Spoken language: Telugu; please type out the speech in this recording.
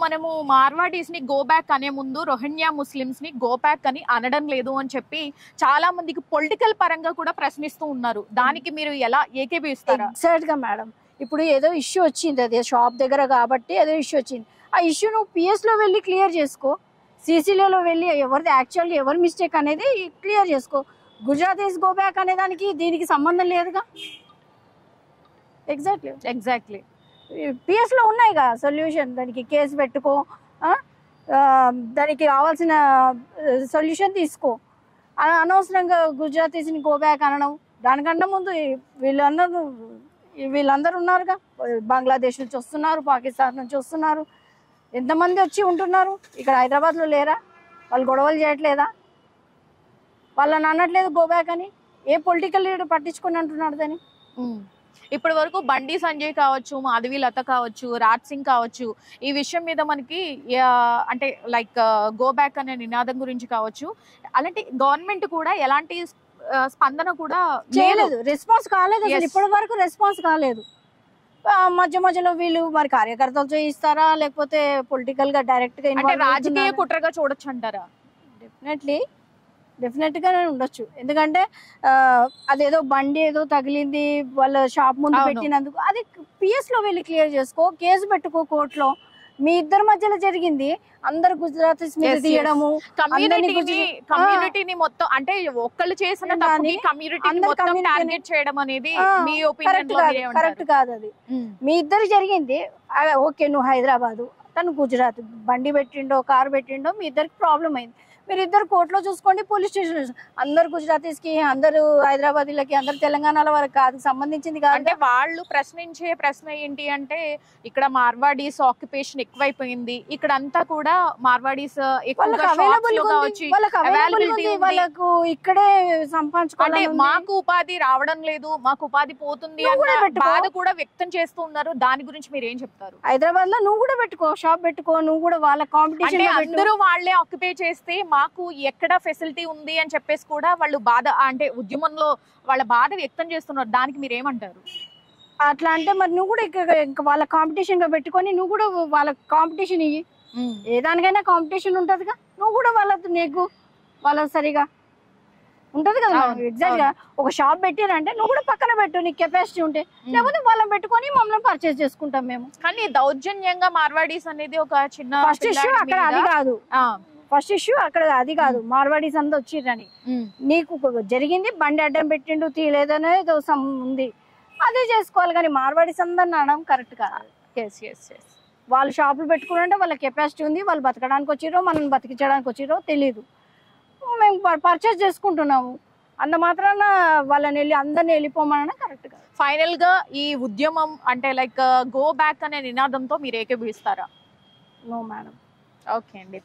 మనము మార్వాడీస్ ని గో బ్యాక్ అనే ముందు రోహింగ్యా ముస్లిమ్స్ ని గో బ్యాక్ అని అనడం లేదు అని చెప్పి చాలా మందికి పొలిటికల్ పరంగా కూడా ప్రశ్నిస్తూ ఉన్నారు. దానికి మీరు ఎలా ఏకీభవిస్తారా? ఎగ్జాక్ట్ గా మేడం, ఇప్పుడు ఏదో ఇష్యూ వచ్చింది, అదే షాప్ దగ్గర కాబట్టి ఏదో ఇష్యూ వచ్చింది. ఆ ఇష్యూ నువ్వు పిఎస్ లో వెళ్ళి క్లియర్ చేసుకో, సిసిలో వెళ్ళి ఎవరిది యాక్చువల్లీ ఎవరి మిస్టేక్ అనేది క్లియర్ చేసుకో. గుజరాతీస్ గో బ్యాక్ అనే దానికి దీనికి సంబంధం లేదుగా. ఎగ్జాక్ట్లీ పిఎస్ లో ఉన్నాయిగా సొల్యూషన్. దానికి కేసు పెట్టుకో, దానికి కావాల్సిన సొల్యూషన్ తీసుకో. అనవసరంగా గుజరాతీస్ని గో బ్యాక్ అనడం. దానికన్నా ముందు వీళ్ళందరూ ఉన్నారుగా, బంగ్లాదేశ్ నుంచి వస్తున్నారు, పాకిస్తాన్ నుంచి వస్తున్నారు, ఎంతమంది వచ్చి ఉంటున్నారు. ఇక్కడ హైదరాబాద్లో లేరా? వాళ్ళు గొడవలు చేయట్లేదా? వాళ్ళని అనట్లేదు గో బ్యాక్ అని. ఏ పొలిటికల్ లీడర్ పట్టించుకొని అంటున్నాడు దాన్ని? ఇప్పటి వరకు బండి సంజయ్ కావచ్చు, మాధవి లత కావచ్చు, రాజ్ సింగ్ కావచ్చు, ఈ విషయం మీద మనకి అంటే లైక్ గో బ్యాక్ అనే నినాదం గురించి కావచ్చు, అలాంటి గవర్నమెంట్ కూడా ఎలాంటి స్పందన కూడా చేయలేదు, రెస్పాన్స్ కాలేదు. అసలు ఇప్పటి వరకు రెస్పాన్స్ కాలేదు. మధ్య మధ్యలో వీళ్ళు మరి కార్యకర్తలు చేయిస్తారా, లేకపోతే పొలిటికల్ గా డైరెక్ట్ గా రాజకీయ కుట్రగా చూడొచ్చు అంటారా? డెఫినెట్ గా ఉండొచ్చు. ఎందుకంటే అదేదో బండి ఏదో తగిలింది వాళ్ళ షాప్ ముందు పెట్టినందుకు అది పిఎస్ లో వెళ్ళి క్లియర్ చేసుకో, కేసు పెట్టుకో కోర్టులో. మీ ఇద్దరి మధ్యలో జరిగింది, అందరు గుజరాతీస్ మీద తీయడము, కమ్యూనిటీని మొత్తం అంటే ఒక్కళ్ళు చేసిన కమ్యూనిటీని మొత్తం టార్గెట్ చేయడం అనేది మీ ఒపీనియన్ కరెక్ట్ కాదు. అది మీ ఇద్దరు జరిగింది. ఓకే, నువ్వు హైదరాబాదు, తను గుజరాత్, బండి పెట్టిండో కారు పెట్టిండో, మీ ఇద్దరికి ప్రాబ్లం అయింది. మీరు ఇద్దరు కోర్టులో చూసుకోండి, పోలీస్ స్టేషన్. అందరు గుజరాతీస్ కి, అందరు హైదరాబాదీలకి, అందరు తెలంగాణల వారికి కాదు సంబంధించింది కాదు. అంటే వాళ్ళు ప్రశ్నించే ప్రశ్న ఏంటి అంటే, ఇక్కడ మార్వాడీస్ ఆక్యుపేషన్ ఎక్కువైపోయింది, ఇక్కడ అంతా కూడా మార్వాడీస్ వాళ్ళకు ఇక్కడే సంపాదించుకోవాలి, మాకు ఉపాధి రావడం లేదు, మాకు ఉపాధి పోతుంది అన్న బాధ కూడా వ్యక్తం చేస్తూ ఉన్నారు. దాని గురించి మీరు ఏం చెప్తారు? హైదరాబాద్ లో నువ్వు కూడా పెట్టుకో, షాప్ పెట్టుకో, నువ్వు కూడా వాళ్ళ కాంపిటీషన్. అందరూ వాళ్ళే ఆక్యుపై చేస్తే మాకు ఎక్కడ ఫెసిలిటీ ఉంది అని చెప్పేసి కూడా వాళ్ళు బాధ, అంటే ఉద్యమంలో వాళ్ళ బాధ వ్యక్తం చేస్తున్నారు. దానికి మీరు ఏమంటారు? అట్లా అంటే మరి నువ్వు కూడా ఇంకా వాళ్ళ కాంపిటీషన్ గా పెట్టుకొని నువ్వు కూడా వాళ్ళ కాంపిటీషన్ ఇయ్యి. ఏ దానికైనా కాంపిటీషన్ ఉంటదిగా, నువ్వు కూడా వాళ్ళ సరిగా ఉంటది కదా. ఎగ్జాక్ట్ గా ఒక షాప్ పెట్టారంటే నువ్వు కూడా పక్కన పెట్టు, నీకు కెపాసిటీ ఉంటే. లేకపోతే వాళ్ళని పెట్టుకొని మమ్మల్ని పర్చేస్ చేసుకుంటాం మేము. కానీ దౌర్జన్యంగా మార్వాడీస్ అనేది ఒక చిన్న ఫస్ట్ ఇష్యూ అక్కడ అది కాదు, ఫస్ట్ ఇష్యూ అక్కడ అది కాదు. మార్వాడీస్ అంతా వచ్చిర్రని నీకు జరిగింది, బండి అడ్డం పెట్టిండు తీయలేదనే ఉంది, అదే చేసుకోవాలి. కానీ మార్వాడీస్ అందరిని అనడం కరెక్ట్ కాదు. వాళ్ళు షాపులు పెట్టుకుంటే వాళ్ళ కెపాసిటీ ఉంది, వాళ్ళు బతకడానికి వచ్చిరో మనం బతికించడానికి వచ్చిరో తెలీదు. మేము పర్చేస్ చేసుకుంటున్నాము, అంత మాత్రాన వాళ్ళని అందరిని వెళ్ళిపోమనడం కరెక్ట్ కాదు. ఫైనల్ గా ఈ ఉద్యమం అంటే లైక్ గో బ్యాక్ అనే నినాదంతో మీరు ఏకీభవిస్తారా? No madam. ఓకే అండి.